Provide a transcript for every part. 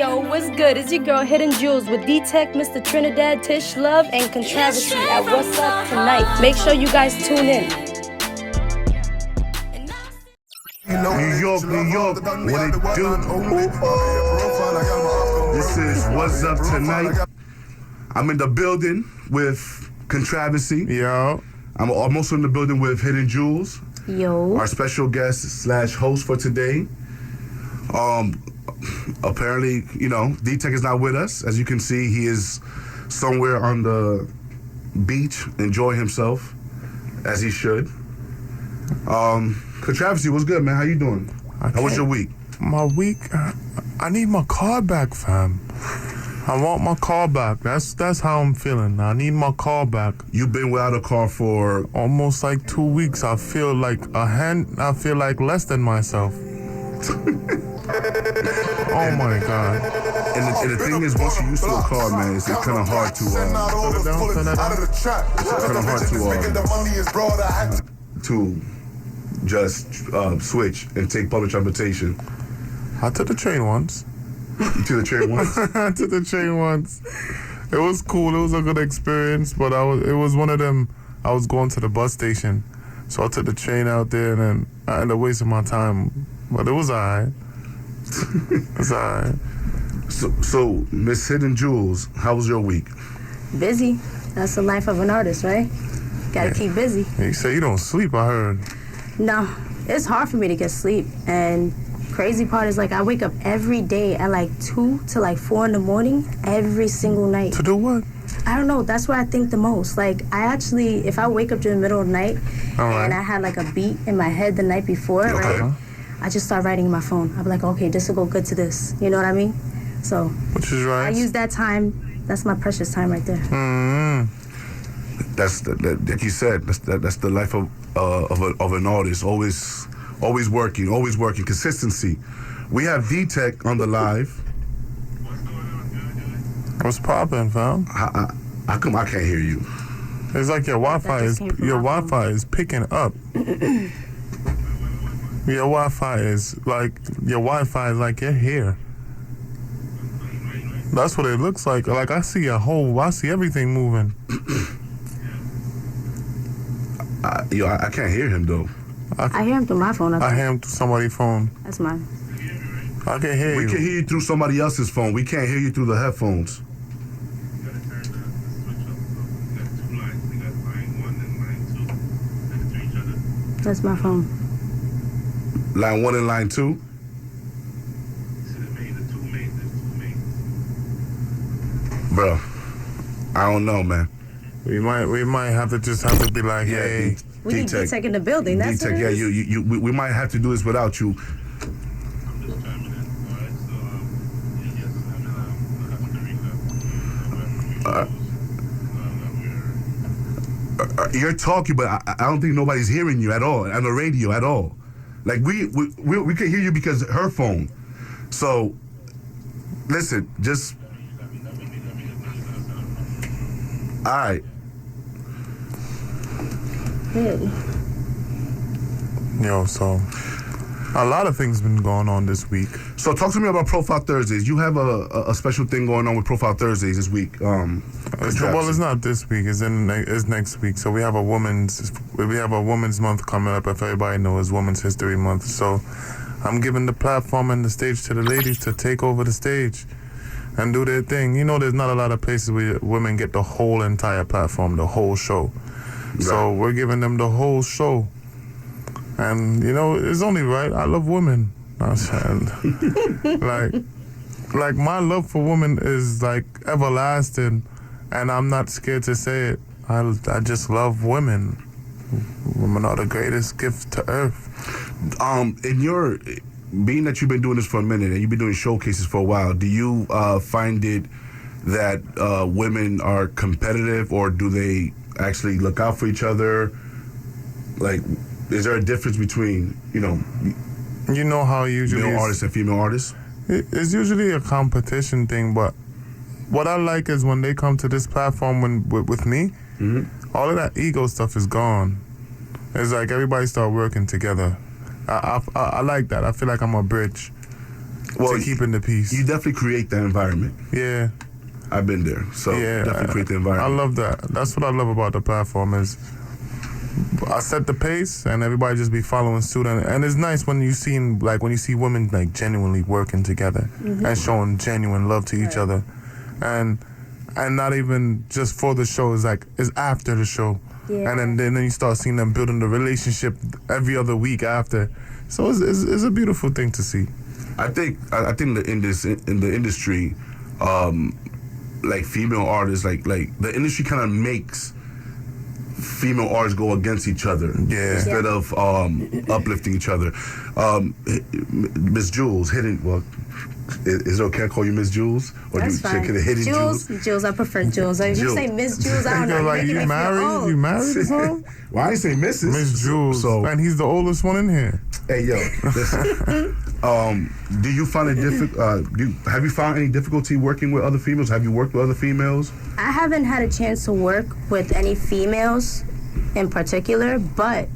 Yo, what's good? It's your girl Hidden Julez with D-Tech, Mr. Trinidad, Tish Love, and Controversy at What's Up Tonight. Make sure you guys tune in. New York, what it do? This is What's Up Tonight. I'm in the building with Controversy. Yo. I'm also in the building with Hidden Julez. Yo. Our special guest / host for today. Apparently, D-Tech is not with us. As you can see, he is somewhere on the beach enjoying himself, as he should. Controversy, what's good, man? How you doing? How was your week? My week? I need my car back, fam. I want my car back. That's how I'm feeling. I need my car back. You've been without a car for almost like 2 weeks. I feel like I feel like less than myself. Oh my God. And the thing is, once you're used to a car, man, it's kind of hard to just switch and take public transportation. I took the train once. You took the train once? I took the train once. It was cool. It was a good experience, but it was one of them. I was going to the bus station, so I took the train out there, and then I ended up wasting my time. But it was alright. It's alright. So, Miss Hidden Julez, how was your week? Busy. That's the life of an artist, right? Gotta keep busy. You say you don't sleep, I heard. No, it's hard for me to get sleep. And crazy part is, I wake up every day at 2 to 4 in the morning every single night. To do what? I don't know. That's what I think the most. I actually, if I wake up during the middle of the night and I had a beat in my head the night before, right? I just start writing in my phone. I'll be like, okay, this will go good to this. You know what I mean? So, which is right. I use that time. That's my precious time right there. Mm-hmm. That's like you said. That's the life of an artist. Always working. Consistency. We have D-Tech on the live. What's poppin', fam? How come I can't hear you? It's like your Wi-Fi is picking up. Your Wi-Fi is like you're here. That's what it looks like. I see everything moving. I can't hear him though. I hear him through my phone. I hear him through somebody's phone. That's mine. I can hear you. We can hear you through somebody else's phone. We can't hear you through the headphones. That's my phone. Line 1 and line 2? Bro, I don't know, man. We might have to be like, hey. We need D-Tech in the building. That's D-Tech, yeah, we might have to do this without you. You're talking, but I don't think nobody's hearing you at all on the radio at all. We can hear you because her phone. So, listen, just. All right. Really? Yo, so a lot of things been going on this week. So talk to me about Profile Thursdays. You have a special thing going on with Profile Thursdays this week. It's not this week. It's next week. So we have a women's month coming up. If everybody knows, Women's History Month. So I'm giving the platform and the stage to the ladies to take over the stage and do their thing. There's not a lot of places where women get the whole entire platform, the whole show. Right. So we're giving them the whole show. And, it's only right. I love women. I'm saying. like my love for women is everlasting, and I'm not scared to say it. I just love women. Women are the greatest gift to earth. Being that you've been doing this for a minute and you've been doing showcases for a while, do you find it that women are competitive, or do they actually look out for each other? Is there a difference between, how usually male artists and female artists? It's usually a competition thing, but what I like is when they come to this platform with me, all of that ego stuff is gone. It's like everybody start working together. I like that. I feel like I'm a bridge. to keeping the peace. You definitely create that environment. Yeah. I've been there, so definitely create the I environment. love that. That's what I love about the platform is I set the pace and everybody just be following suit. And it's nice when you see women like genuinely working together and showing genuine love to each other, and not even just for the show. It's after the show, and then you start seeing them building the relationship every other week after. So it's a beautiful thing to see. I think that in the industry, like female artists, like the industry kind of makes female artists go against each other instead of uplifting each other. Miss Julez, is it okay to call you Miss Julez? Or That's fine. Hidden Julez? Julez, I prefer Julez. If you say Miss Julez, I don't know. Like you married? You married or something? Well, I ain't say Mrs. Miss Julez. So, and he's the oldest one in here. hey, yo, listen. Do you find it difficult? Have you found any difficulty working with other females? Have you worked with other females? I haven't had a chance to work with any females in particular, but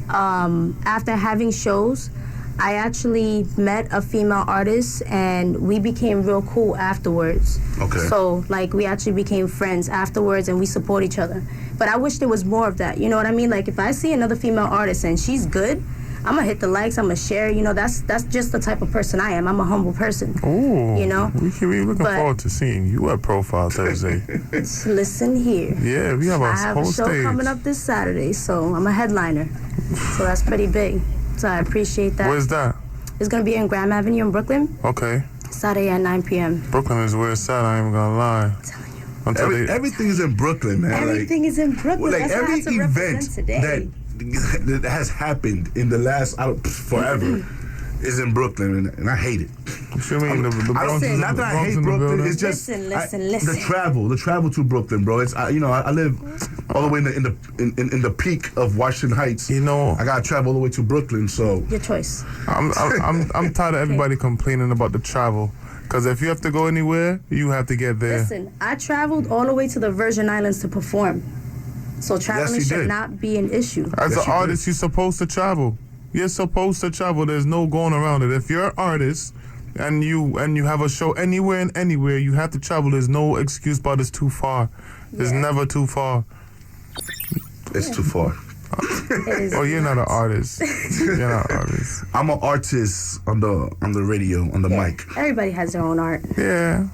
after having shows, I actually met a female artist and we became real cool afterwards. Okay. So, we actually became friends afterwards and we support each other. But I wish there was more of that. You know what I mean? Like, if I see another female artist and she's good, I'm gonna hit the likes, I'm gonna share. You know, that's just the type of person I am. I'm a humble person. Ooh. You know? We're looking forward to seeing you at Profile Thursday. Listen here. Yeah, we have a whole I have a show stage coming up this Saturday, so I'm a headliner. So that's pretty big. So I appreciate that. Where's that? It's gonna be in Graham Avenue in Brooklyn. Okay. Saturday at 9 p.m. Brooklyn is where it's at, I ain't even gonna lie. I'm telling you. Everything is in Brooklyn, man. Everything is in Brooklyn. Like that's every what I have to event represent today. that has happened in the last forever is in Brooklyn, and I hate it. What you mean? The Bronx is not that I hate Brooklyn. It's just listen. the travel to Brooklyn, bro. It's I live all the way in the peak of Washington Heights. You know, I gotta travel all the way to Brooklyn. So your choice. I'm tired of everybody complaining about the travel. Because if you have to go anywhere, you have to get there. Listen, I traveled all the way to the Virgin Islands to perform. So traveling should not be an issue. As an artist, you're supposed to travel. You're supposed to travel. There's no going around it. If you're an artist and you have a show anywhere and anywhere, you have to travel. There's no excuse about it's too far. It's never too far. It's too far. Oh, you're not an artist. You're not an artist. I'm an artist on the radio, on the mic. Everybody has their own art. Yeah.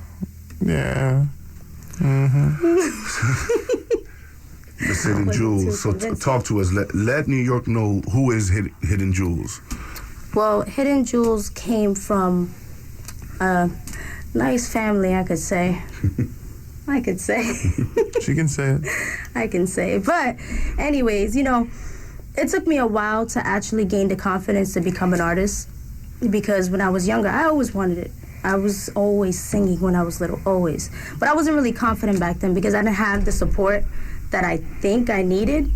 Miss Hidden Julez. So talk to us. Let New York know who is Hidden Julez. Well, Hidden Julez came from a nice family, I could say. She can say it. I can say it. But anyways, it took me a while to actually gain the confidence to become an artist, because when I was younger, I always wanted it. I was always singing when I was little, always. But I wasn't really confident back then because I didn't have the support that I think I needed,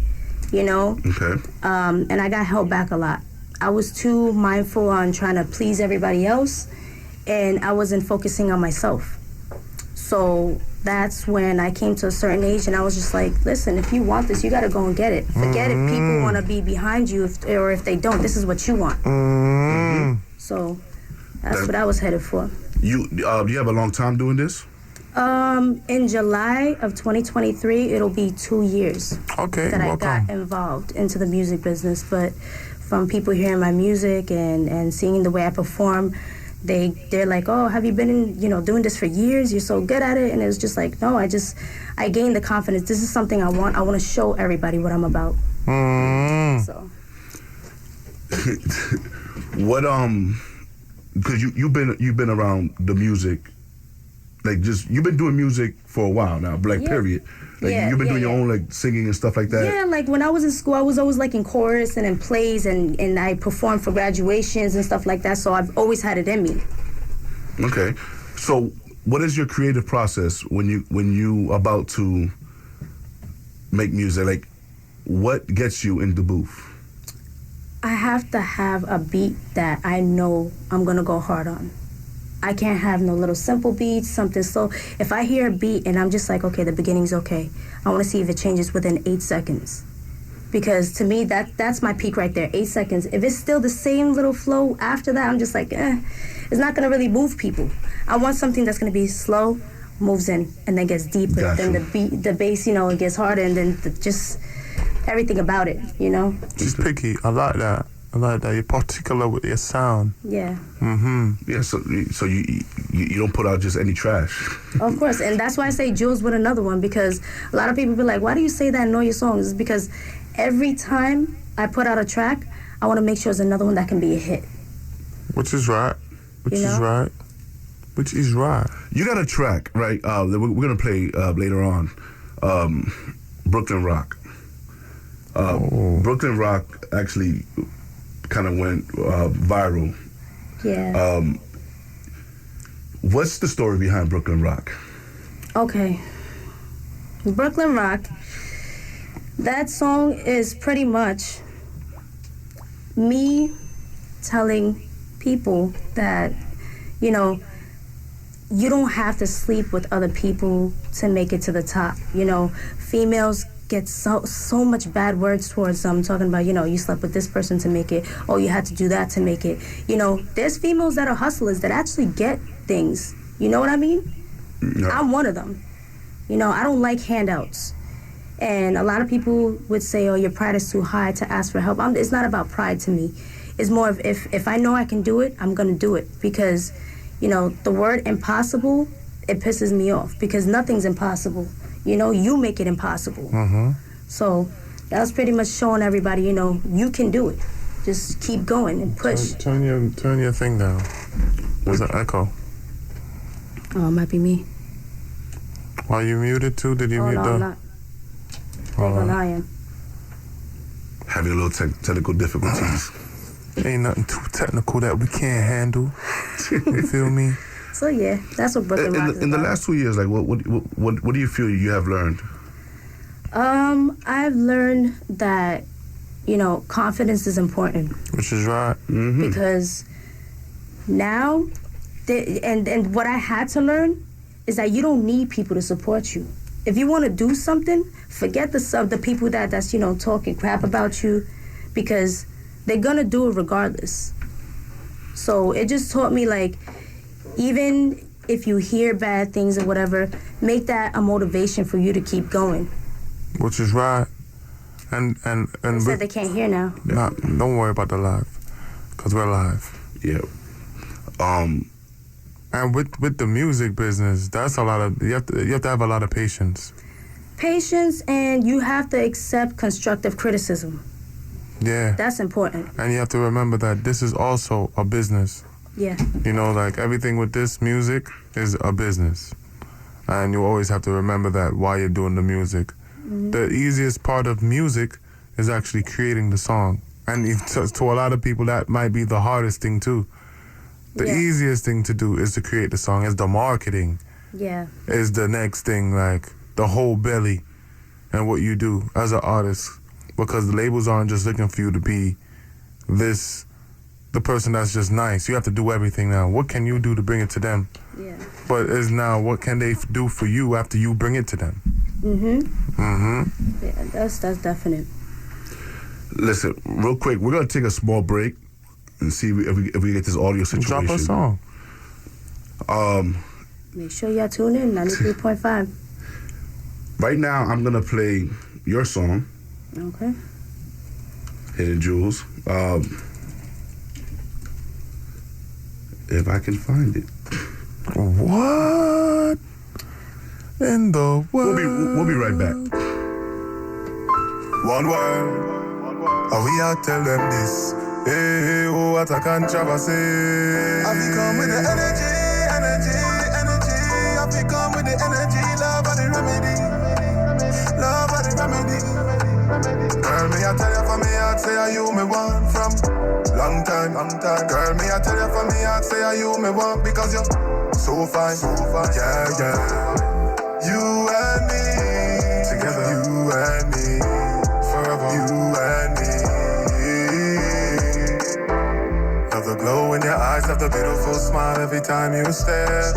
Okay. And I got held back a lot. I was too mindful on trying to please everybody else, and I wasn't focusing on myself. So that's when I came to a certain age and I was just like, listen, if you want this, you got to go and get it. Forget if people want to be behind you or if they don't. This is what you want. So that's what I was headed for. You have a long time doing this? In July of 2023, it'll be 2 years that I got involved into the music business. But from people hearing my music and seeing the way I perform, they're like, oh, have you been doing this for years? You're so good at it. And it was just like, no, I gained the confidence. This is something I want. I want to show everybody what I'm about. So. What because you've been around the music, like you've been doing music for a while now, period. You've been doing your own singing and stuff like that. Yeah, like when I was in school, I was always in chorus and in plays, and I performed for graduations and stuff like that. So I've always had it in me. Okay, so what is your creative process when you about to make music? Like, what gets you in the booth? I have to have a beat that I know I'm gonna go hard on. I can't have no little simple beats, something slow. If I hear a beat and I'm just like, okay, the beginning's okay, I want to see if it changes within 8 seconds. Because to me, that's my peak right there, 8 seconds. If it's still the same little flow after that, I'm just like, it's not gonna really move people. I want something that's gonna be slow, moves in, and then gets deeper. Gotcha. Then the bass, it gets harder, and then just everything about it, She's picky. I like that. You're particular with your sound. Yeah. Yeah, so you don't put out just any trash. Of course, and that's why I say Julez with another one, because a lot of people be like, why do you say that in all your songs? It's because every time I put out a track, I want to make sure it's another one that can be a hit. Which is right. Which is right. You got a track, right, that we're going to play later on, Brooklyn Rock. Brooklyn Rock actually kind of went viral. Yeah. What's the story behind Brooklyn Rock? Okay. Brooklyn Rock, that song is pretty much me telling people that, you don't have to sleep with other people to make it to the top. Females get so much bad words towards them, talking about, you slept with this person to make it. Oh, you had to do that to make it. There's females that are hustlers that actually get things. You know what I mean? No. I'm one of them. I don't like handouts. And a lot of people would say, oh, your pride is too high to ask for help. It's not about pride to me. It's more of if I know I can do it, I'm going to do it. Because, the word impossible, it pisses me off. Because nothing's impossible. You make it impossible. So that was pretty much showing everybody, you can do it. Just keep going and push. Turn your thing down. There's an echo. Oh, it might be me. Are you muted too? Did you mute no, the... I'm not. I am. Having a little technical difficulties. Ain't nothing too technical that we can't handle. You feel me? So yeah, that's what Brooklyn Rock is In the about. last 2 years, like what do you feel you have learned? I've learned that, confidence is important. Which is right. Because now, and what I had to learn is that you don't need people to support you. If you want to do something, forget the people that's talking crap about you, because they're gonna do it regardless. So it just taught me, like, even if you hear bad things or whatever, make that a motivation for you to keep going. Which is right. And They said they can't hear now. Nah, don't worry about the live, because we're live. Yeah. And with the music business, that's a lot of you have to have a lot of patience. Patience, and you have to accept constructive criticism. Yeah. That's important. And you have to remember that this is also a business. Yeah. Like everything with this music is a business. And you always have to remember that while you're doing the music. The easiest part of music is actually creating the song. And to a lot of people, that might be the hardest thing too. The easiest thing to do is to create the song. Is the marketing. Yeah. Is the next thing, like the whole belly and what you do as an artist. Because the labels aren't just looking for you to be the person that's just nice. You have to do everything now. What can you do to bring it to them? Yeah. But is now, what can they do for you after you bring it to them? Yeah, that's definite. Listen, real quick, we're gonna take a small break and see if we get this audio situation. Drop a song. Make sure y'all tune in, 93.5. Right now, I'm gonna play your song, Okay. Hidden Julez. If I can find it. What in the world? We'll be right back. One word. How we are tell them this. Hey, oh, what a controversy. I become with the energy. I become with the energy. Love and the remedy. Girl, me I tell you for me heart, say are you me want from long time. Girl, me I tell you for me heart, say are you me want because you're so fine. Yeah. You and me together. You and me forever. You and me. Love the glow in your eyes, love the beautiful smile every time you stare.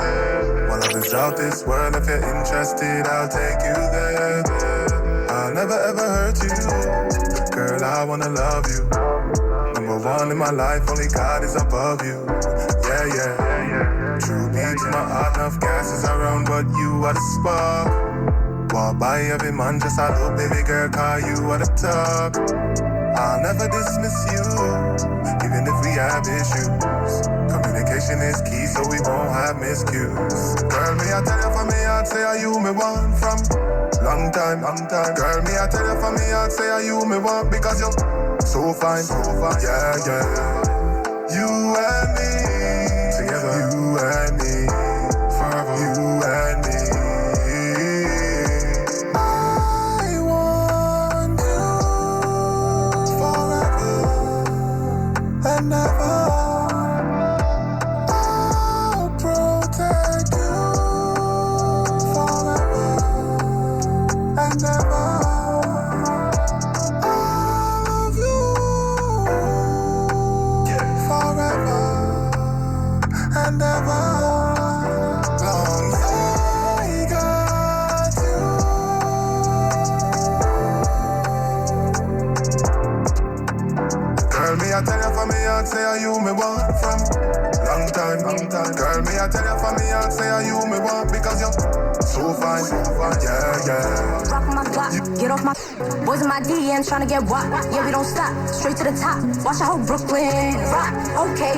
My love is out this world. If you're interested, I'll take you there. I'll never ever hurt you. girl, I wanna love you. Number one in my life, only God is above you. Yeah, yeah. True beat to my heart, enough gas is around, but you are the spark. Walk by every man, just a little baby girl, call you at the top. I'll never dismiss you, even if we have issues. Communication is key, so we won't have miscues. Girl, me I tell you for me, I'd say are you me want from long time. Girl, me I tell you for me, I'd say are you me want because you're so fine. Yeah. You and me together. You and me forever. You and me. I want you forever and ever. I'll protect you forever and ever. I love you forever and ever. Long as I got you. Girl, me I tell you for me, I'd say are you me want from long time. Girl, me I tell you for me, I'd say are you me want because you're so fine. Yeah. Rock my block, get off my boys in my DMs trying to get wop. Yeah, we don't stop, straight to the top. Watch out, Brooklyn rock. Okay,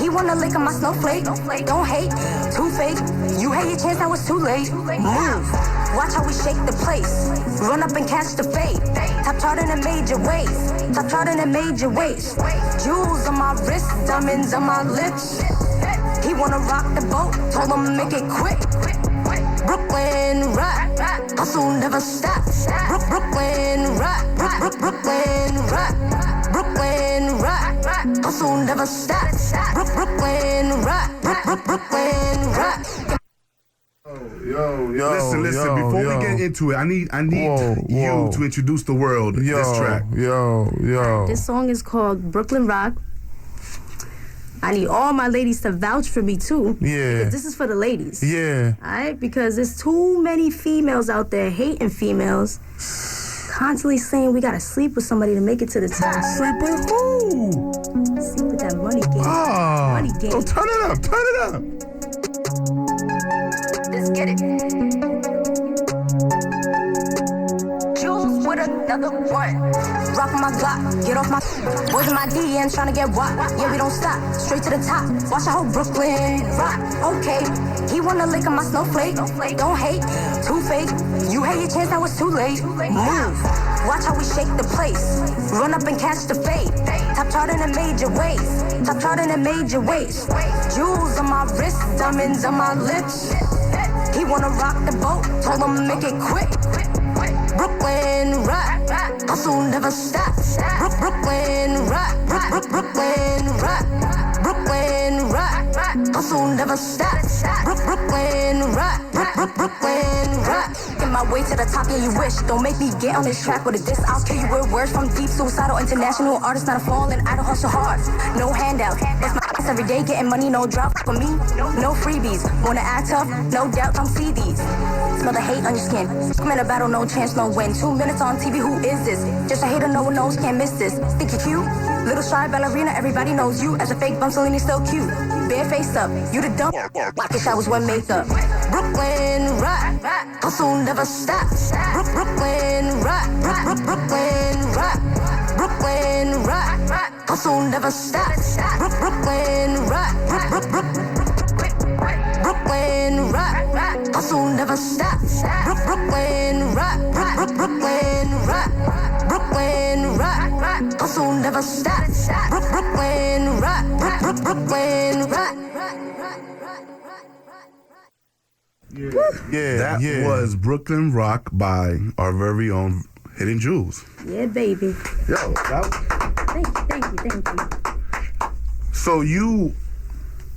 he wanna lick on my snowflake. Don't hate, too fake. You had your chance, now it's too late. Move, watch how we shake the place. Run up and catch the fade. Top chart in a major ways. Top chart in a major ways. Jewels on my wrist, diamonds on my lips. He wanna rock the boat, told him make it quick. Brooklyn rock, hustle never stop. Brooklyn rock, Brooklyn rock, Brooklyn rock, hustle never stop. Brooklyn rock, Brooklyn rock. Yo. Listen. Before we get into it, I need you to introduce the world this track. Yo. This song is called Brooklyn Rock. I need all my ladies to vouch for me too. Yeah. Because this is for the ladies. Yeah. Alright? Because there's too many females out there hating females. Constantly saying we gotta sleep with somebody to make it to the top. Sleep with who? Sleep with that money game. Ah. Money game. Oh, turn it up. Let's get it. Jules with another one. Rock my Glock, get off my boys in my DMs trying to get wop. Yeah, we don't stop, straight to the top. Watch out, Brooklyn rock. Okay, he wanna lick on my snowflake. Don't hate, too fake. You had your chance, now it's too late. Move, watch how we shake the place. Run up and catch the fade. Top chart in a major ways. Top chart in a major ways. Jewels on my wrist, diamonds on my lips. He wanna rock the boat, told him make it quick. Brooklyn rock, hustle never stop. Brooklyn rock, Brooklyn rock, Brooklyn rock, hustle never stop. Brooklyn rock, Brooklyn rock. Get my way to the top, yeah, you wish. Don't make me get on this track with a diss. I'll kill you with words from deep. Suicidal international artist, not a fallen. I don't hustle hard, no handout. That's my ass every day, getting money, no drop for me. No freebies, wanna act tough, no doubt, come see these. Smell the hate on your skin. Come in a battle, no chance, no win. 2 minutes on TV, who is this? Just a hater, no one knows, can't miss this. Think you're cute? Little shy ballerina, everybody knows you. As a fake bum, Selena still cute. Bare face up, you the dumb. Pocket showers, one makeup. Brooklyn rock, hustle never stop. Brooklyn rock, Brooklyn rock, Brooklyn rock, hustle never stop. Brooklyn rock, Brooklyn rock, hustle never stop. Brooklyn rock, Brooklyn rock, Brooklyn rock, hustle never stop. Brooklyn rock, Brooklyn rock. That was Brooklyn Rock by our very own Hidden Julez. Yeah, baby. Yo, Thank you. so you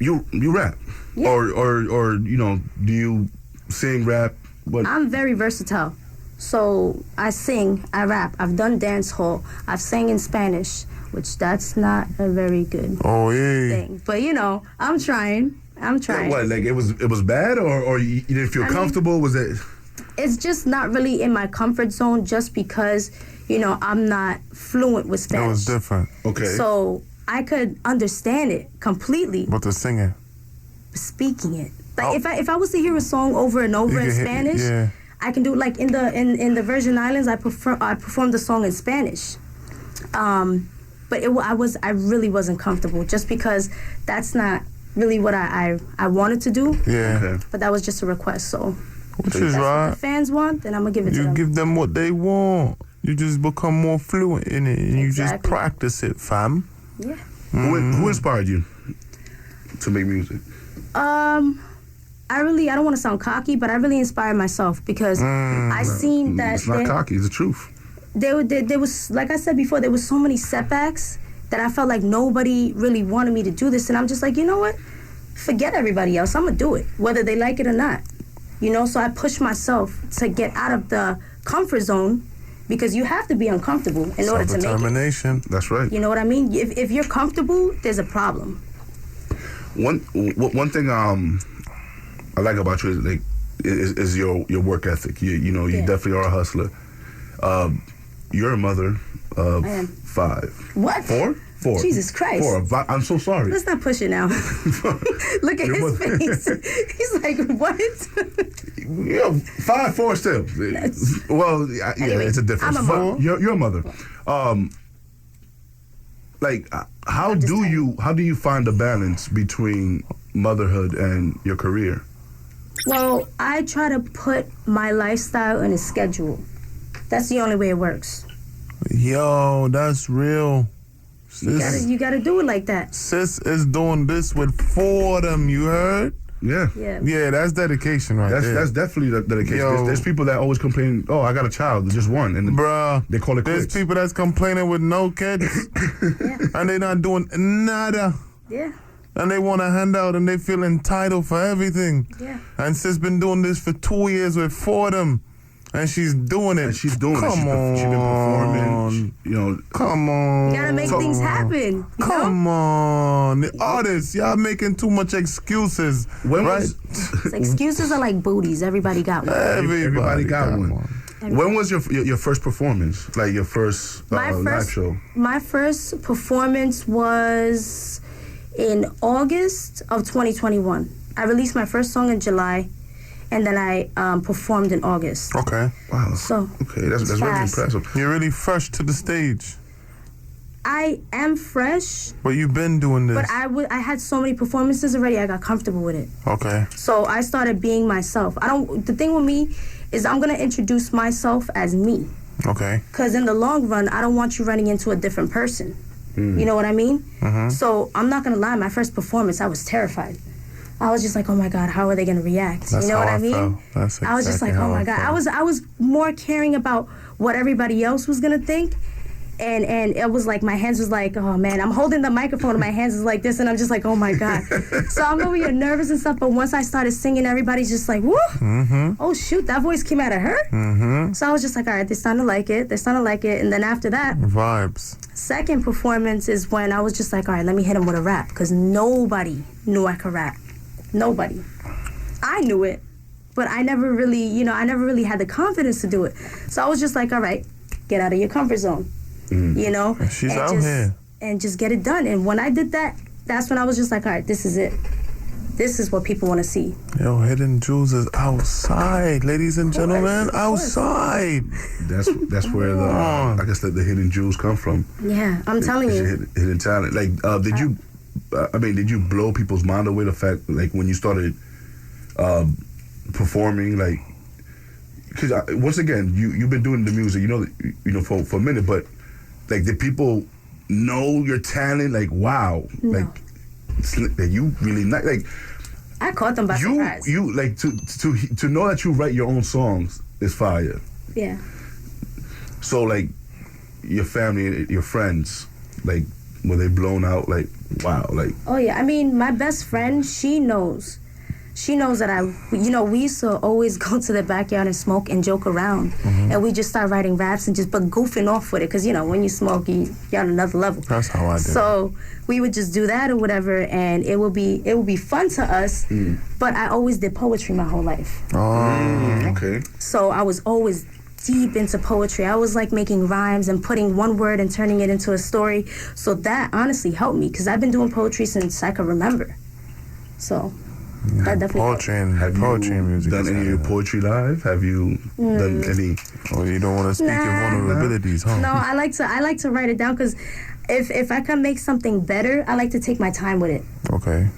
rap, Yeah. or you know, do you sing, rap? What? I'm very versatile. So I sing, I rap. I've done dance hall. I've sang in Spanish, which that's not a very good thing. But you know, I'm trying. What? Like it was bad, or you didn't feel comfortable? Was it? it's just not really in my comfort zone just because, you know, I'm not fluent with Spanish. That was different. Okay. So I could understand it completely. But the singing. Speaking it. Like if I was to hear a song over and over in Spanish, I can do it. Like in the Virgin Islands, I performed the song in Spanish. But I really wasn't comfortable just because that's not really what I wanted to do. Yeah. Okay. But that was just a request, so Which if is that's right. what the fans want, then I'm gonna give it to them. You give them what they want. You just become more fluent in it, and you just practice it, fam. Yeah. Who inspired you to make music? I don't want to sound cocky, but I really inspired myself because I seen that It's not cocky. It's the truth. There was, like I said before, there was so many setbacks that I felt like nobody really wanted me to do this, and I'm just like, you know what? Forget everybody else. I'm gonna do it, whether they like it or not. You know, so I pushed myself to get out of the comfort zone because you have to be uncomfortable in order to make it. Self-determination. That's right. You know what I mean? If you're comfortable, there's a problem. One thing I like about you is like is your work ethic. You know you definitely are a hustler. You're a mother of 5. What? 4? 4. Jesus Christ. 4. I'm so sorry. Let's not push it now. Look at his face. He's like, what? Yeah, 5, 4 still. Well, Anyway, it's a difference. I'm a mom. You're a mother. Like, how do you find the balance between motherhood and your career? Well, I try to put my lifestyle in a schedule. That's the only way it works. Yo, that's real. Sis, You gotta do it like that. sis is doing this with 4 of them, you heard? Yeah. Yeah, that's dedication right there. That's definitely the case. There's people that always complain, oh, I got a child, just one. And bruh, they call it there's quits. people that's complaining with no kids. And they not doing nada. Yeah. And they want a handout and they feel entitled for everything. Yeah. And sis been doing this for 2 years with 4 of them. And she's doing it. And she's doing Come it. She's been performing. You know. Come on. You gotta make things happen. You Come on. The artists, y'all making too much excuses. Right? Excuses are like booties. Everybody got one. Everybody got one. When was your first performance? Like your first live show? My first performance was in August of 2021. I released my first song in July, and then I performed in August. Okay. Wow. So okay, that's really impressive. You're really fresh to the stage. I am fresh. But you've been doing this. But I had so many performances already. I got comfortable with it. Okay. So I started being myself. The thing with me is I'm gonna introduce myself as me. Okay. Because in the long run, I don't want you running into a different person. You know what I mean? Mm-hmm. So I'm not gonna lie. My first performance, I was terrified. I was just like, oh my God, how are they gonna react? That's you know how what I mean? felt. That's exactly I was just like, oh my God. I was more caring about what everybody else was gonna think. And it was like, my hands was like, oh man, I'm holding the microphone and my hands is like this, and I'm just like, oh my God. So I'm over here nervous and stuff, but once I started singing, everybody's just like, woo, oh shoot, that voice came out of her. So I was just like, all right, they're starting to like it, and then after that, vibes. Second performance is when I was just like, all right, let me hit him with a rap, because nobody knew I could rap. Nobody. I knew it, but I never really had the confidence to do it. So I was just like, all right, get out of your comfort zone. You know? And she's out here. And just get it done. And when I did that, that's when I was just like, all right, this is it. This is what people want to see. Yo, Hidden Julez is outside, ladies and gentlemen, outside. That's where I guess the Hidden Julez come from. Yeah, I'm telling you. Hidden talent. Like, did you blow people's mind away the fact, like, when you started performing, like, because once again, you've been doing the music, you know, for a minute, but like, did people know your talent? Like, wow, No. like you really like. I caught them by surprise. You like to know that you write your own songs is fire. Yeah. So like, your family, your friends, like, were they blown out? Like, wow, like. Oh yeah, I mean, my best friend, she knows she knows that we used to always go to the backyard and smoke and joke around. And we just start writing raps and but goofing off with it. Because, when you smoke, you're on another level. That's how I did. So we would just do that or whatever, and it would be fun to us. But I always did poetry my whole life. Okay. So I was always deep into poetry. I was like making rhymes and putting one word and turning it into a story. So that honestly helped me because I've been doing poetry since I can remember. So that definitely poetry and music. Done any of your poetry live? Have you done any? Oh, you don't want to speak your vulnerabilities, huh? No, I like to write it down because if I can make something better, I like to take my time with it. Okay.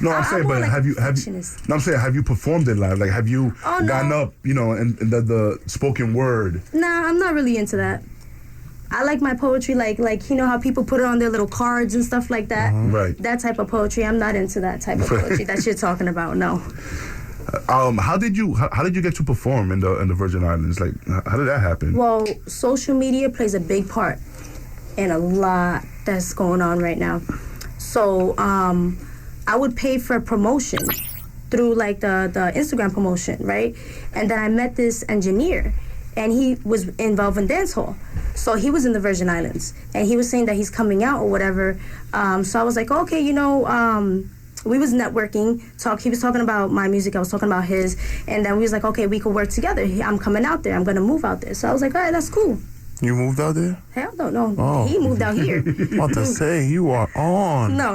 No, I'm saying, but have you? No, I'm saying, have you performed it live? Like, have you gotten up, and the spoken word? Nah, I'm not really into that. I like my poetry, like how people put it on their little cards and stuff like that. Right. That type of poetry. I'm not into that type of poetry that you're talking about. No. How did you get to perform in the Virgin Islands? Like, how did that happen? Well, social media plays a big part in a lot that's going on right now. So, I would pay for promotion through like the Instagram promotion, right? And then I met this engineer, and he was involved in dancehall. So he was in the Virgin Islands, and he was saying that he's coming out or whatever. So I was like, okay, we was networking. He was talking about my music, I was talking about his, and then we was like, okay, we could work together. I'm coming out there. I'm gonna move out there. So I was like, all right, that's cool. You moved out there? Hell no. Oh. He moved out here. About to say, you are on. No.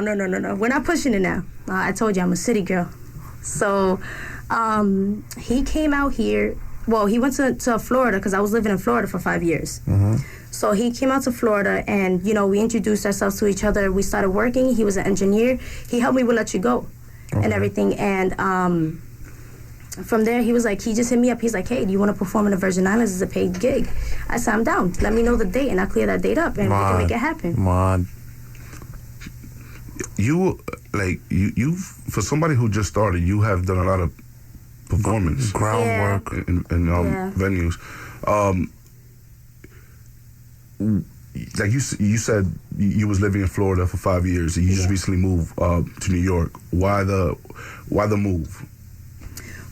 We're not pushing it now. I told you I'm a city girl. So he came out here. Well, he went to Florida because I was living in Florida for 5 years. So he came out to Florida, and, we introduced ourselves to each other. We started working. He was an engineer. He helped me with Let You Go and everything. And from there, he just hit me up. He's like, hey, do you want to perform in the Virgin Islands as a paid gig? I said, I'm down. Let me know the date, and I'll clear that date up, and we can make it happen. You for somebody who just started, you have done a lot of performance groundwork in venues. Like you said, you was living in Florida for 5 years, and you just recently moved to New York. Why the move?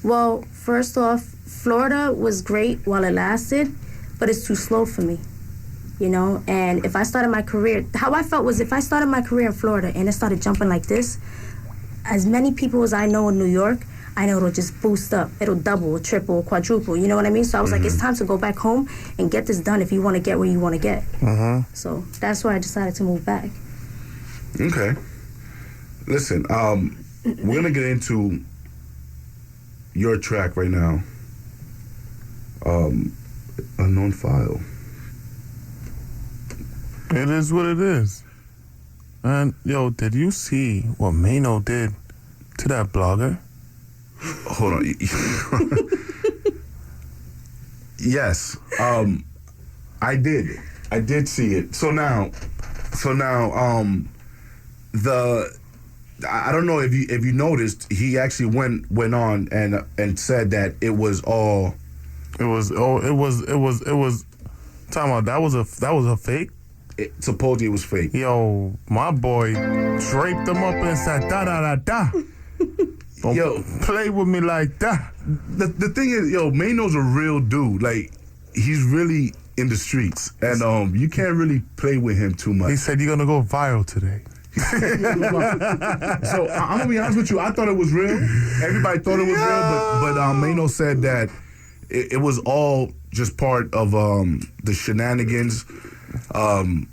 Well, first off, Florida was great while it lasted, but it's too slow for me, And if I started my career, how I felt was if I started my career in Florida and it started jumping like this, as many people as I know in New York, I know it'll just boost up. It'll double, triple, quadruple, you know what I mean? So I was like, it's time to go back home and get this done if you want to get where you want to get. So that's why I decided to move back. Okay. Listen, we're going to get into your track right now, Unknown File. It is what it is. And, did you see what Mano did to that blogger? Hold on. Yes, I did. I did see it. So now, I don't know if you noticed, he actually went on and said that it was all. It was. Talking about that was a fake. Supposedly it was fake. Yo, my boy draped them up and said da da da da. Don't play with me like that. The thing is, Mano's a real dude. Like, he's really in the streets, and you can't really play with him too much. He said you're gonna go viral today. So I'm gonna be honest with you. I thought it was real. Everybody thought it was real, but Mano said that it was all just part of the shenanigans, and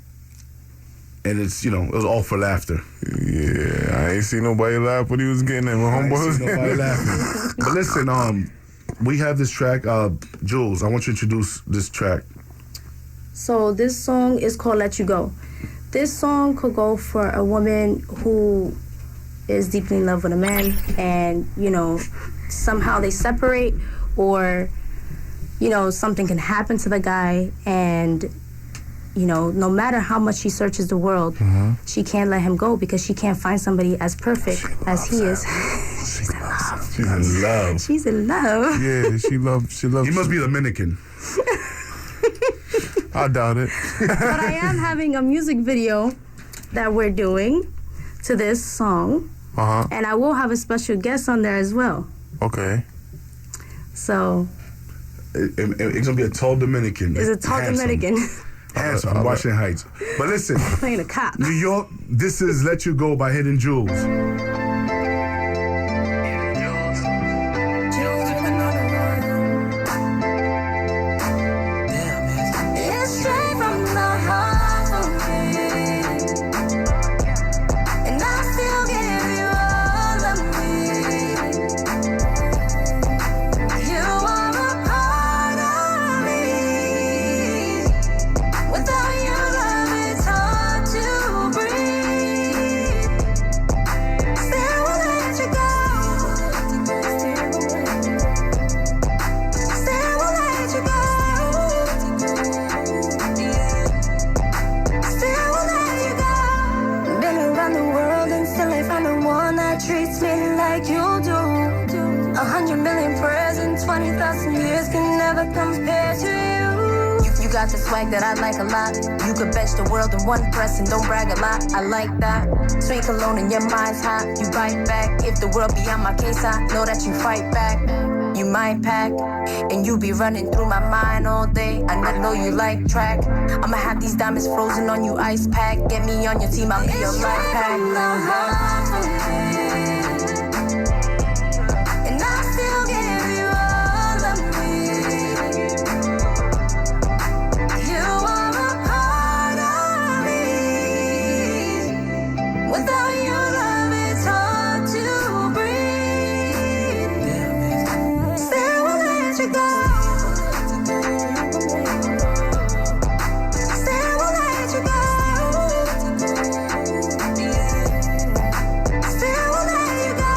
it's it was all for laughter. Yeah, I ain't see nobody laugh when he was getting it. I ain't see nobody laughing. But listen, we have this track, Julez. I want you to introduce this track. So this song is called Let You Go. This song could go for a woman who is deeply in love with a man, and somehow they separate, or something can happen to the guy, and no matter how much she searches the world, she can't let him go because she can't find somebody as perfect as he is. She's in love. She's in love. She's in love. Yeah, she loves. He must be Dominican. I doubt it. But I am having a music video that we're doing to this song. And I will have a special guest on there as well. Okay. So it's gonna be a tall Dominican. it's a tall Dominican Handsome from Washington Heights. But listen, playing a cop. New York, this is Let You Go by Hidden Julez. It's straight from the heart for me, and I still give you all of me. You are a part of me. Without your love, it's hard to breathe. Still won't let you go. Still won't let you go. Still won't let you go. Been around the world and still ain't found the one that treats me like you do. 100 million prayers in 20,000 years can never compare to you. You got the swag that I like a lot. You could bench the world in one press and don't brag a lot. I like that. Sweet cologne and your mind's hot. You bite back. If the world be on my case, I know that you fight back. You might pack, and you be running through my mind all day. I know you like track. I'ma have these diamonds frozen on you, ice pack. Get me on your team, I'll be your life pack. And I still give you all of me. You are a part of me. Without your love, it's hard to breathe. Still won't let you go. Still won't let you go. Still won't let you go.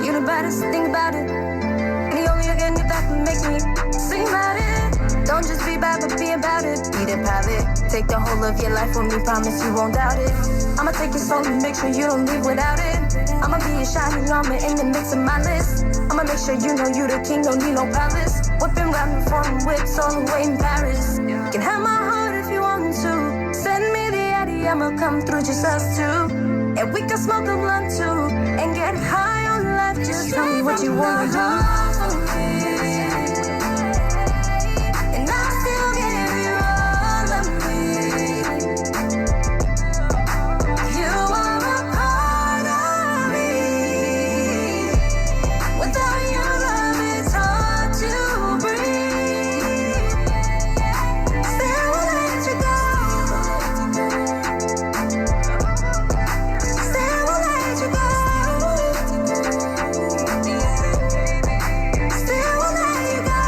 You the baddest thing about it. And the only again that can make me sing about it. Don't just be bad, but be about it. Be the pilot. Take the whole of your life with me, promise you won't doubt it. I'ma take your soul and make sure you don't leave without it. I'ma be a shining armor in the mix of my list. I'ma make sure you know you the king, don't need no palace. Whipping round and foreign whips all the way in Paris. You can have my heart if you want to. Send me the Addy, I'ma come through just us two. And we can smoke a blunt too. And get high on life, just tell me what you wanna do. And I still give you all of me. You are a part of me. Without your love, it's hard to breathe. Still won't let you go. Still won't let you go. Still won't let you go.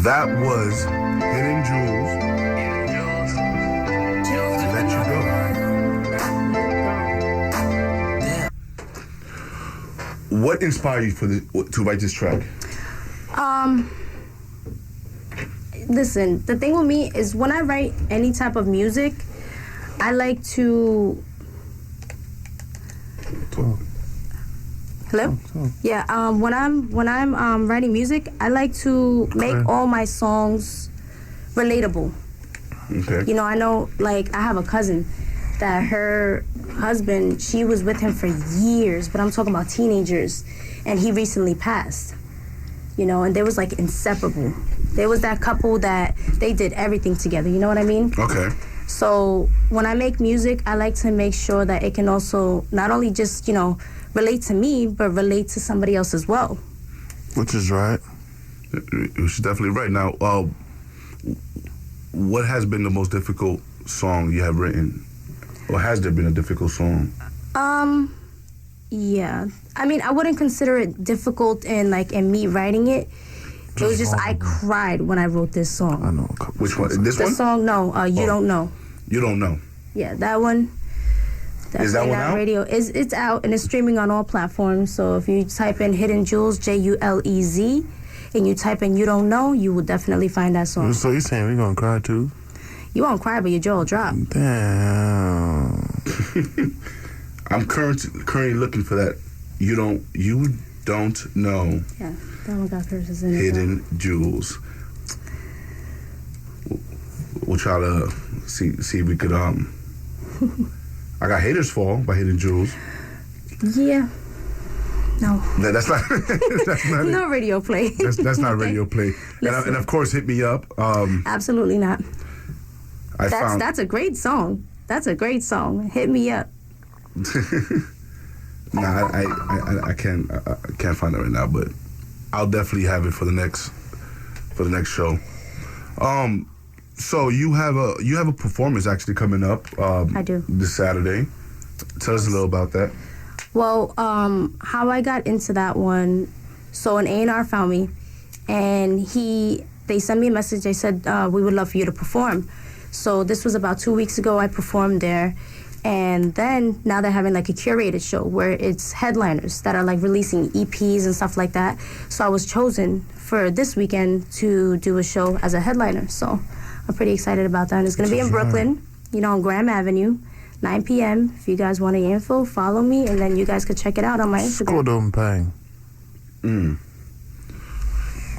That was Hidden Julez. Let You Go. What inspired you to write this track? Listen, the thing with me is when I write any type of music, I like to. Hello? Yeah, when I'm writing music, I like to make all my songs relatable. Okay. You know, I know, like, I have a cousin that her husband, she was with him for years, but I'm talking about teenagers, and he recently passed. You know, and they was like inseparable. There was that couple that they did everything together, you know what I mean? Okay. So when I make music, I like to make sure that it can also not only just, you know, relate to me, but relate to somebody else as well. Which is right. Which is definitely right. Now, what has been the most difficult song you have written? Or has there been a difficult song? Yeah. I mean, I wouldn't consider it difficult in me writing it. It was just I cried when I wrote this song. I know a couple. Which one? This The one? song, no, You Don't Know. You Don't Know. Yeah, that one. Is that one out? Radio. It's out and it's streaming on all platforms. So if you type in Hidden Julez, Julez, and you type in You Don't Know, you will definitely find that song. So you saying we gonna cry too? You won't cry, but your jaw will drop. Damn. I'm currently looking for that. You don't know. Yeah, that one got curses in it. Hidden Julez. We'll try to see if we could I got Haters Fall by Hidden Julez. Yeah. No. That's not. That's not No radio play. That's not radio play. And of course, Hit Me Up. Absolutely not. Found That's a great song. That's a great song. Hit Me Up. Nah, I can't find it right now, but I'll definitely have it for the next show. So you have a performance actually coming up. I do. This Saturday. Tell us a little about that. Well, how I got into that one, so an A&R found me, and they sent me a message. They said, we would love for you to perform. So this was about 2 weeks ago. I performed there. And then now they're having like a curated show where it's headliners that are like releasing EPs and stuff like that. So I was chosen for this weekend to do a show as a headliner. So I'm pretty excited about that. And it's going to be in Brooklyn, on Graham Avenue, 9 p.m. If you guys want any info, follow me, and then you guys could check it out on my Instagram.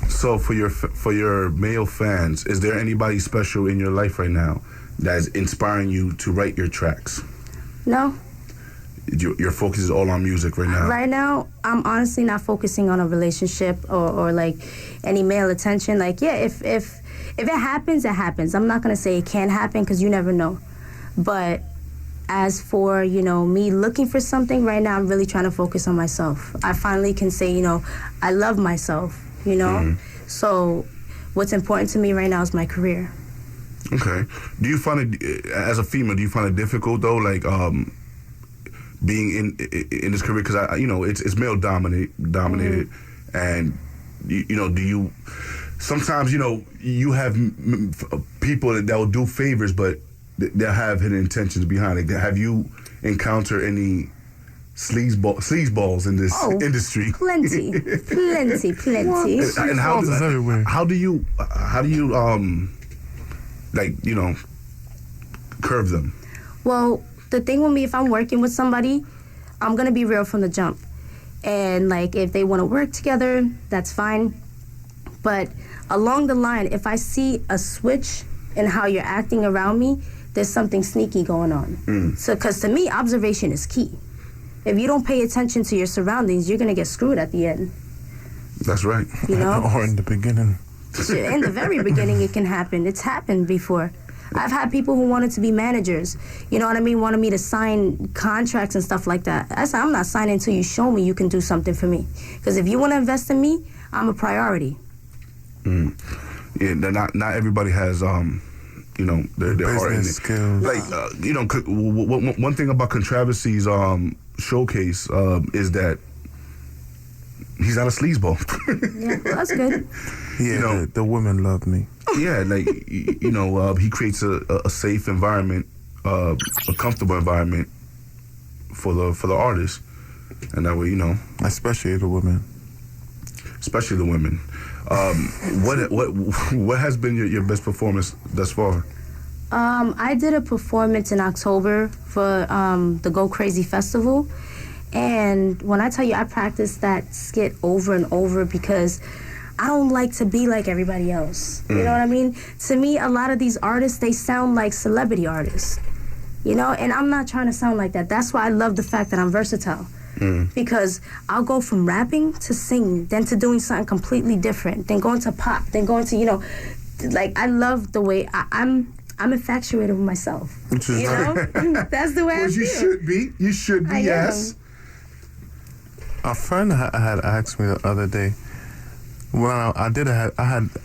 So for your male fans, is there anybody special in your life right now that is inspiring you to write your tracks? No. Your focus is all on music right now? Right now, I'm honestly not focusing on a relationship or like any male attention. Like, yeah, if it happens, it happens. I'm not going to say it can't happen because you never know. But as for, me looking for something, right now I'm really trying to focus on myself. I finally can say, I love myself, So what's important to me right now is my career. Okay. Do you find it, as a female, do you find it difficult though, like being in this career? Because it's male dominated, and do you sometimes you have people that will do favors, but they'll have hidden intentions behind it. Have you encountered any sleazeballs in this industry? Plenty. And how do you curve them? Well, the thing with me, if I'm working with somebody, I'm gonna be real from the jump. And like, if they want to work together, that's fine. But along the line, if I see a switch in how you're acting around me, there's something sneaky going on. So, because to me, observation is key. If you don't pay attention to your surroundings, you're gonna get screwed at the end. That's right. Or in the beginning. In the very beginning, it can happen. It's happened before. I've had people who wanted to be managers, wanted me to sign contracts and stuff like that. I said, I'm not signing until you show me you can do something for me. Because if you want to invest in me, I'm a priority. Yeah, not everybody has, their heart in it. Skills. Like, one thing about Controversy's showcase is that he's not a sleazeball. Yeah, well, that's good. Yeah, the women love me. Yeah, like, he creates a safe environment, a comfortable environment for the artist, and that way, especially the women. Especially the women. What has been your best performance thus far? I did a performance in October for the Go Crazy Festival. And when I tell you, I practiced that skit over and over because I don't like to be like everybody else. You know what I mean? To me, a lot of these artists, they sound like celebrity artists. And I'm not trying to sound like that. That's why I love the fact that I'm versatile. Because I'll go from rapping to singing, then to doing something completely different, then going to pop, then going to, I love the way I'm infatuated with myself. That's the way I feel. You should be. You should be, yes. A friend had asked me the other day when I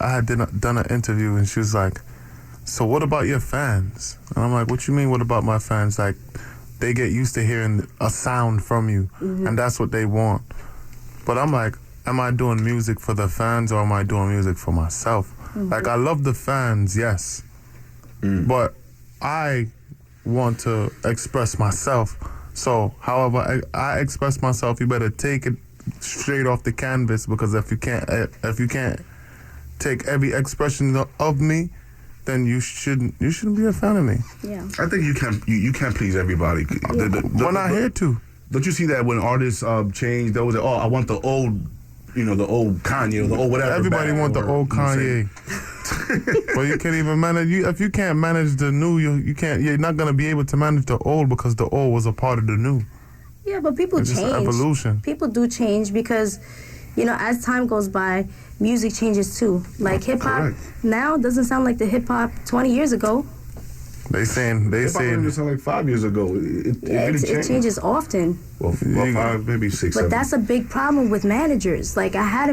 had done an interview, and she was like, "So what about your fans?" And I'm like, "What you mean? What about my fans? Like, they get used to hearing a sound from you, and that's what they want." But I'm like, am I doing music for the fans, or am I doing music for myself? Like, I love the fans, yes, but I want to express myself. So, however I express myself, you better take it straight off the canvas, because if you can't take every expression of me, then you shouldn't be a fan of me. Yeah, I think you can't please everybody. We're not here to. Don't you see that when artists change, they was I want the old, the old Kanye or the old whatever. Everybody want the old Kanye. Well, you can't even manage. If you can't manage the new, you can't. You're not gonna be able to manage the old because the old was a part of the new. Yeah, but people It's just change. evolution. People do change because, as time goes by, music changes too. Like hip hop Correct. now doesn't sound like the hip hop 20 years ago. They saying It sounded like 5 years ago. It really It changed. changes often. Well, 5, maybe 6, But 7. that's a big problem with managers. Like I had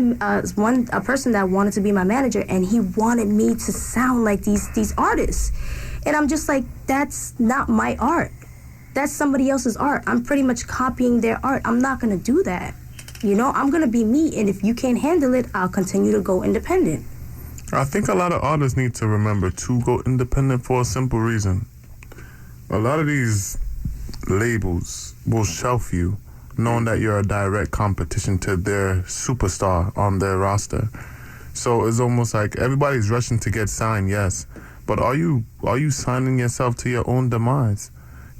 a person that wanted to be my manager, and he wanted me to sound like these artists, and I'm just like, that's not my art. That's somebody else's art. I'm pretty much copying their art. I'm not gonna do that. I'm gonna be me, and if you can't handle it, I'll continue to go independent. I think a lot of artists need to remember to go independent for a simple reason. A lot of these labels will shelf you knowing that you're a direct competition to their superstar on their roster. So it's almost like everybody's rushing to get signed, yes. But are you signing yourself to your own demise?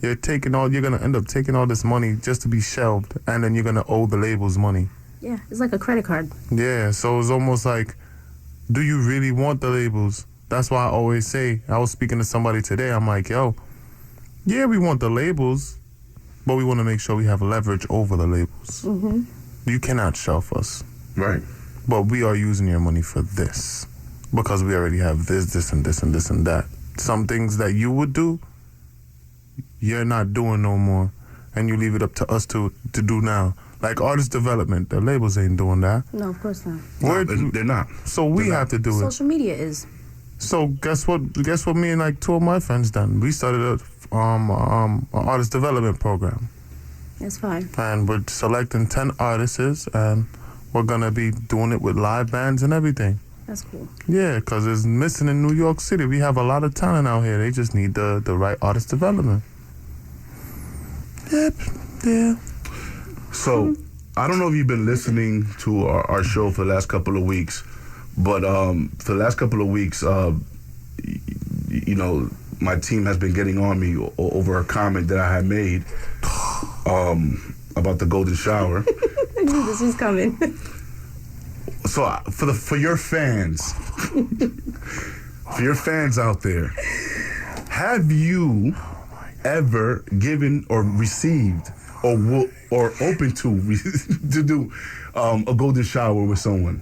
You're gonna end up taking all this money just to be shelved, and then you're gonna owe the labels money. Yeah, it's like a credit card. Yeah, so it's almost like, do you really want the labels? That's why I always say, I was speaking to somebody today, I'm like, yo, yeah, we want the labels, but we want to make sure we have leverage over the labels. Mm-hmm. You cannot shelf us. Right. But we are using your money for this because we already have this, and this, and this, and that. Some things that you would do, you're not doing no more, and you leave it up to us to do now. Like artist development, the labels ain't doing that. No, of course not. No, they're not. So we have to do it. Social media is. So guess what me and like 2 of my friends done? We started an artist development program. That's fine. And we're selecting 10 artists, and we're gonna be doing it with live bands and everything. That's cool. Yeah, because it's missing in New York City. We have a lot of talent out here. They just need the right artist development. Yep. Yeah. So, I don't know if you've been listening to our show for the last couple of weeks, but for the last couple of weeks, my team has been getting on me over a comment that I had made about the golden shower. I knew this was coming. So, for your fans, out there, have you ever given or received or open to do a golden shower with someone?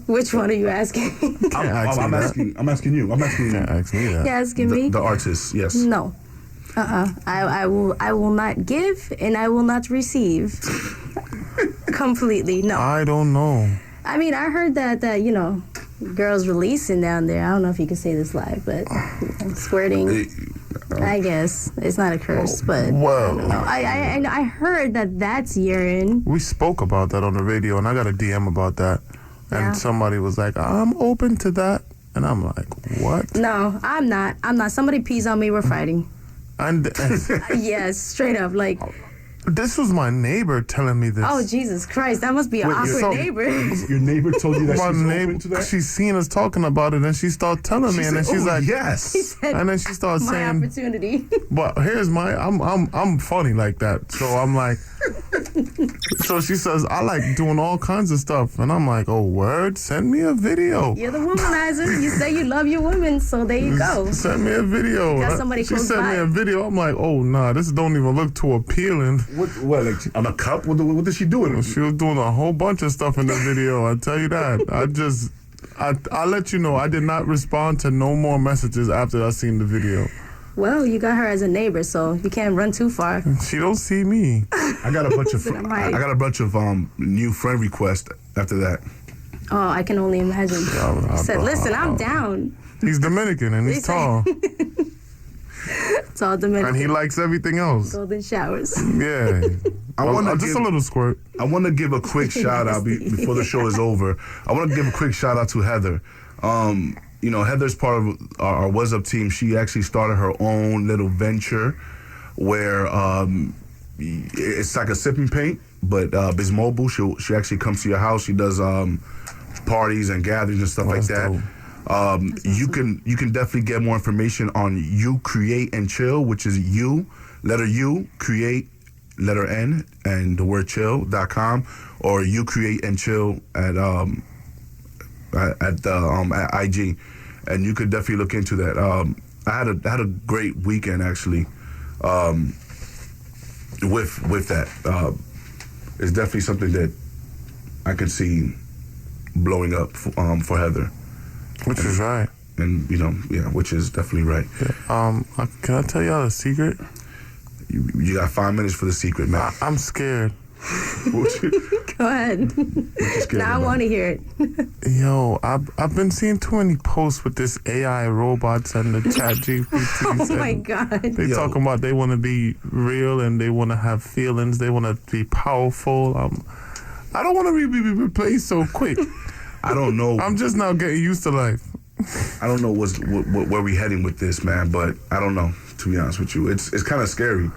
Which one are you asking? I'm asking you. Can't ask me that. You're asking me? The artist, yes. No. I will not give, and I will not receive. Completely, no. I don't know. I mean, I heard that girls releasing down there. I don't know if you can say this live, but squirting. I guess it's not a curse, but Well, I heard that that's urine. we spoke about that on the radio, and I got a DM about that, and Yeah. somebody was like, "I'm open to that," and I'm like, "What?" No, I'm not. Somebody pees on me, we're fighting. And Yes, straight up. Like, this was my neighbor telling me this. oh, Jesus Christ, that must be an awkward so- neighbor. Your neighbor told you that My she's neighbor, open to that? she's seen us talking about it, and she started telling me, and then she's like, yes. He said, and then she started my saying, opportunity. but here's I'm funny like that. So I'm like, so she says, I like doing all kinds of stuff. And I'm like, oh, word? Send me a video. You're the womanizer. You say you love your women, so there you go. Send me a video. Got somebody She close sent by. me a video. I'm like, oh, nah, this don't even look too appealing. What, like on a cup? What did she do with it? She was doing a whole bunch of stuff in the video. I tell you that. I'll let you know. I did not respond to no more messages after I seen the video. Well, you got her as a neighbor, so you can't run too far. She don't see me. I got a bunch of I'm hiding. I got a bunch of new friend requests after that. Oh, I can only imagine. He said, listen, I'm down. He's Dominican and he's They say- tall. It's all Dominican. And he likes everything else. Golden showers. Yeah. I wanna just give- a little squirt. I want to give a quick shout out before the show is over. I want to give a quick shout out to Heather. Heather's part of our What's Up team. She actually started her own little venture where it's like a sipping paint, but it's mobile. She actually comes to your house. She does parties and gatherings and stuff like That's that. dope. You can definitely get more information on You Create and Chill, which is letter U, create, letter N, and the word chill.com, or You Create and Chill at IG. and you could definitely look into that. I had a great weekend actually with that. It's definitely something that I could see blowing up for Heather. Which is right. And, which is definitely right. Yeah. Can I tell y'all a secret? You got 5 minutes for the secret, man. I'm scared. Go ahead. Now I want to hear it. Yo, I've been seeing too many posts with this AI robots and the chat GPTs. Oh my God. They talking about they want to be real and they want to have feelings. They want to be powerful. I don't want to be replaced so quick. I don't know. I'm just now getting used to life. I don't know where we heading with this, man, but I don't know, to be honest with you. It's kind of scary.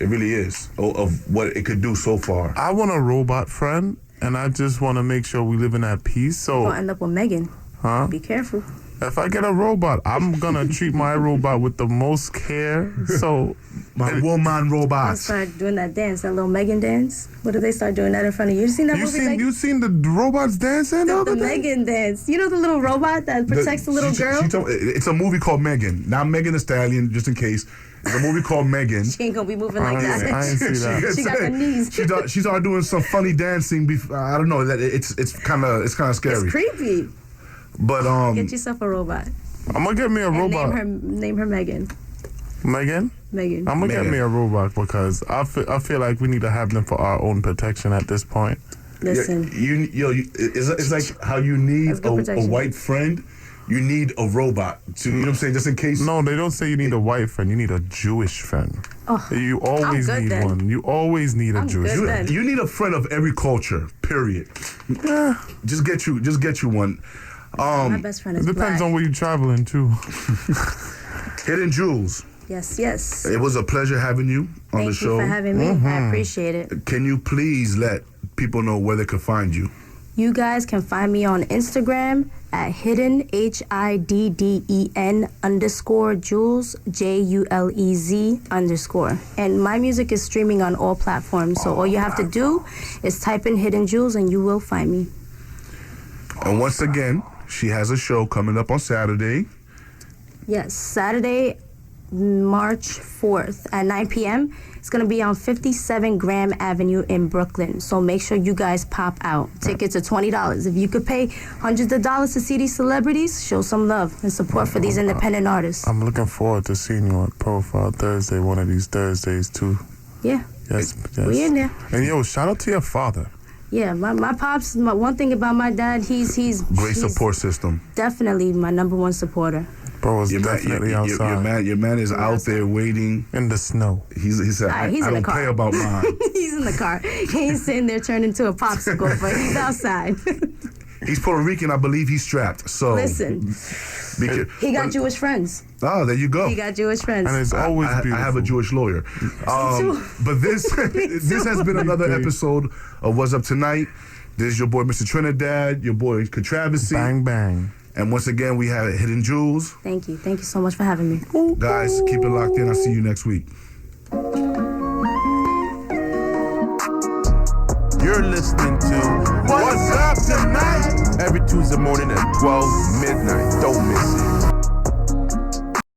It really is, of what it could do so far. I want a robot friend, and I just want to make sure we live in that peace. So You'll end up with Megan. Huh? Be careful. If I get a robot, I'm going to treat my robot with the most care. So my woman robot. I start doing that dance, that little Megan dance. What do they start doing that in front of you? You seen that movie? You seen the robots dancing? The Megan dance. You know the little robot that protects the little girl? It's a movie called Megan. Not Megan Thee Stallion, just in case. It's a movie called Megan. She ain't gonna be moving like that. I ain't see that. She got her knees. She started doing some funny dancing. I don't know. It's kind of scary. It's creepy. But get yourself a robot. I'm gonna get me a robot. Name her Megan. Megan? Megan. I'm gonna get me a robot because I feel like we need to have them for our own protection at this point. Listen. It's like how you need a white friend. You need a robot to, you know what I'm saying, just in case. No, they don't say you need a white friend. You need a Jewish friend. Oh, you always need one. You always need a Jewish friend. You need a friend of every culture, period. Yeah. Just get you one. My best friend is It depends black. on where you're traveling to. Hidden Julez. Yes. It was a pleasure having you on the show. Thank you for having me. Mm-hmm. I appreciate it. Can you please let people know where they can find you? You guys can find me on Instagram at hidden HIDDEN _Julez JULEZ _. And my music is streaming on all platforms. So all you have to do is type in Hidden Julez and you will find me. And once again, she has a show coming up on Saturday. Yes, Saturday, March 4th at 9 p.m. It's going to be on 57 Graham Avenue in Brooklyn. So make sure you guys pop out. Tickets are $20. If you could pay hundreds of dollars to see these celebrities, show some love and support for these independent artists. I'm looking forward to seeing you on Profile Thursday, one of these Thursdays too. Yeah. Yes. We in there. And yo, shout out to your father. Yeah, my pops, one thing about my dad, he's Great support system. Definitely my number one supporter. Bro is definitely outside. Your man is out there waiting in the snow. He said, I don't play about mine. He's in the car. He ain't sitting there turned into a popsicle, but he's outside. He's Puerto Rican, I believe he's strapped. So listen, he got Jewish friends. Oh, there you go. He got Jewish friends. And it's always beautiful. I have a Jewish lawyer. But this has been another episode of What's Up Tonight. This is your boy, Mr. Trinidad, your boy, Controversy. Bang, bang. And once again, we have Hidden Julez. Thank you. Thank you so much for having me. Guys, keep it locked in. I'll see you next week. You're listening to What's Up Tonight? Every Tuesday morning at 12 midnight. Don't miss it.